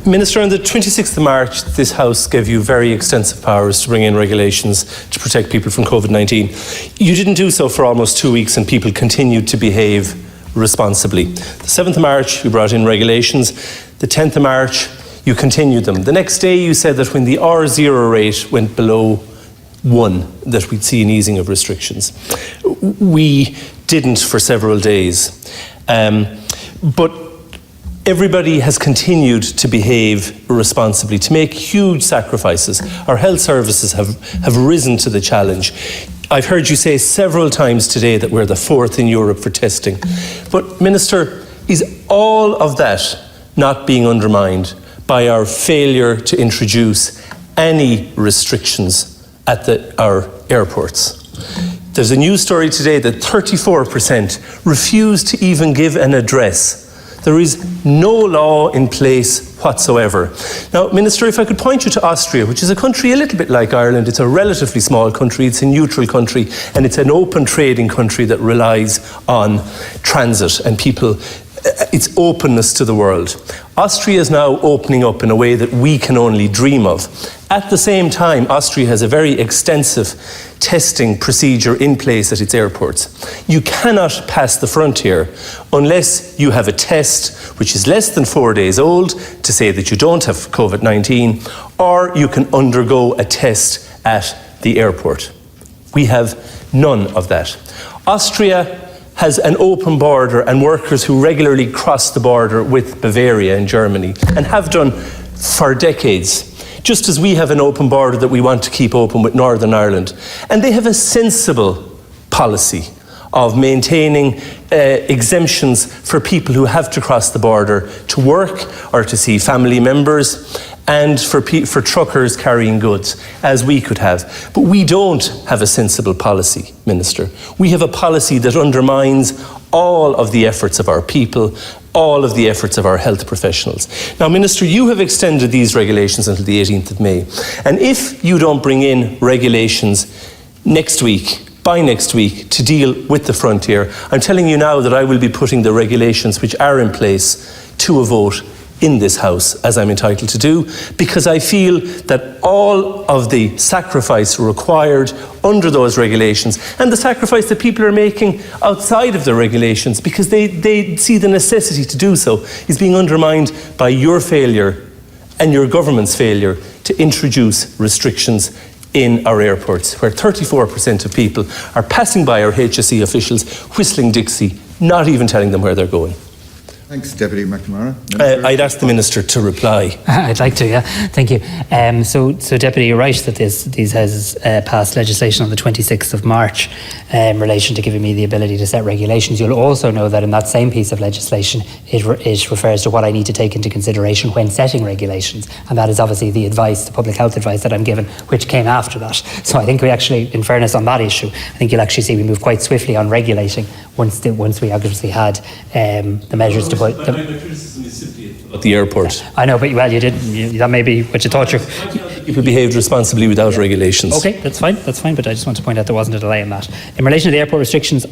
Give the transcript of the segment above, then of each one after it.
Minister, on the 26th of March, this House gave you very extensive powers to bring in regulations to protect people from COVID-19. You didn't do so for almost 2 weeks and people continued to behave responsibly. The 7th of March, you brought in regulations. The 10th of March, you continued them. The next day, you said that when the R0 rate went below 1, that we'd see an easing of restrictions. We didn't for several days. But everybody has continued to behave responsibly, to make huge sacrifices. Our health services have risen to the challenge. I've heard you say several times today that we're the 4th in Europe for testing. But, Minister, is all of that not being undermined by our failure to introduce any restrictions at our airports? There's a news story today that 34% refuse to even give an address. There is no law in place whatsoever. Now, Minister, if I could point you to Austria, which is a country a little bit like Ireland. It's a relatively small country, it's a neutral country, and it's an open trading country that relies on transit and people, its openness to the world. Austria is now opening up in a way that we can only dream of. At the same time, Austria has a very extensive testing procedure in place at its airports. You cannot pass the frontier unless you have a test which is less than 4 days old to say that you don't have COVID-19, or you can undergo a test at the airport. We have none of that. Austria has an open border and workers who regularly cross the border with Bavaria in Germany and have done for decades, just as we have an open border that we want to keep open with Northern Ireland. And they have a sensible policy of maintaining exemptions for people who have to cross the border to work or to see family members, and for truckers carrying goods, as we could have. But we don't have a sensible policy, Minister. We have a policy that undermines all of the efforts of our people, all of the efforts of our health professionals. Now, Minister, you have extended these regulations until the 18th of May. And if you don't bring in regulations by next week, to deal with the frontier, I'm telling you now that I will be putting the regulations which are in place to a vote in this House, as I'm entitled to do, because I feel that all of the sacrifice required under those regulations, and the sacrifice that people are making outside of the regulations because they see the necessity to do so, is being undermined by your failure and your government's failure to introduce restrictions in our airports, where 34% of people are passing by our HSE officials, whistling Dixie, not even telling them where they're going. Thanks, Deputy McNamara. I'd ask the Minister to reply. I'd like to, yeah. Thank you. So Deputy, you're right that these has passed legislation on the 26th of March in relation to giving me the ability to set regulations. You'll also know that in that same piece of legislation, it refers to what I need to take into consideration when setting regulations. And that is obviously the advice, the public health advice that I'm given, which came after that. So I think we actually, in fairness on that issue, I think you'll actually see we move quite swiftly on regulating once we obviously had the measures to put. But my criticism is simply about the airport. I know, but you did. That may be what you thought. People behaved responsibly without regulations. Okay, that's fine. But I just want to point out there wasn't a delay in that. In relation to the airport restrictions,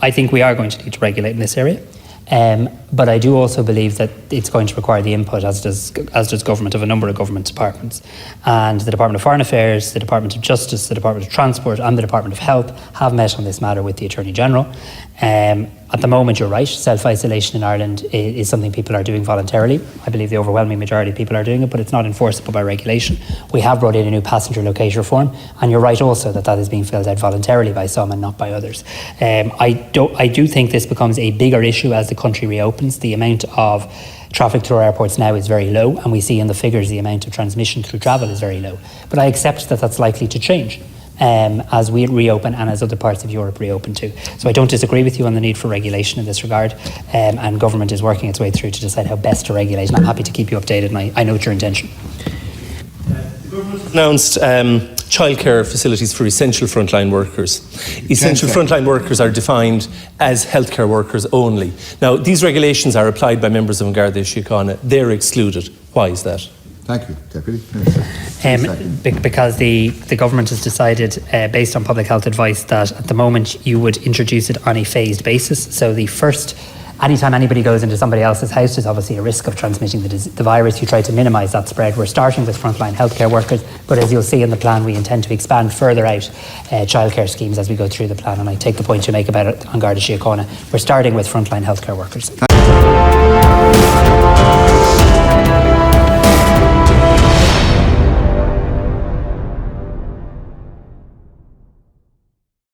I think we are going to need to regulate in this area. But I do also believe that it's going to require the input, as does government, of a number of government departments. And the Department of Foreign Affairs, the Department of Justice, the Department of Transport and the Department of Health have met on this matter with the Attorney General. At the moment, you're right, self-isolation in Ireland is something people are doing voluntarily. I believe the overwhelming majority of people are doing it, but it's not enforceable by regulation. We have brought in a new passenger locator form, and you're right also that is being filled out voluntarily by some and not by others. I do think this becomes a bigger issue as the country reopens. The amount of traffic through our airports now is very low, and we see in the figures the amount of transmission through travel is very low. But I accept that that's likely to change as we reopen and as other parts of Europe reopen too. So I don't disagree with you on the need for regulation in this regard, and government is working its way through to decide how best to regulate, and I'm happy to keep you updated, and I note your intention. The government has announced childcare facilities for essential frontline workers. Essential frontline workers are defined as healthcare workers only. Now, these regulations are applied by members of An Garda Síochána. They're excluded. Why is that? Thank you, Deputy. Because the government has decided, based on public health advice, that at the moment you would introduce it on a phased basis. So the first anytime anybody goes into somebody else's house, there's obviously a risk of transmitting the virus. You try to minimise that spread. We're starting with frontline healthcare workers, but as you'll see in the plan, we intend to expand further out childcare schemes as we go through the plan. And I take the point you make about it on Garda Síochána. We're starting with frontline healthcare workers.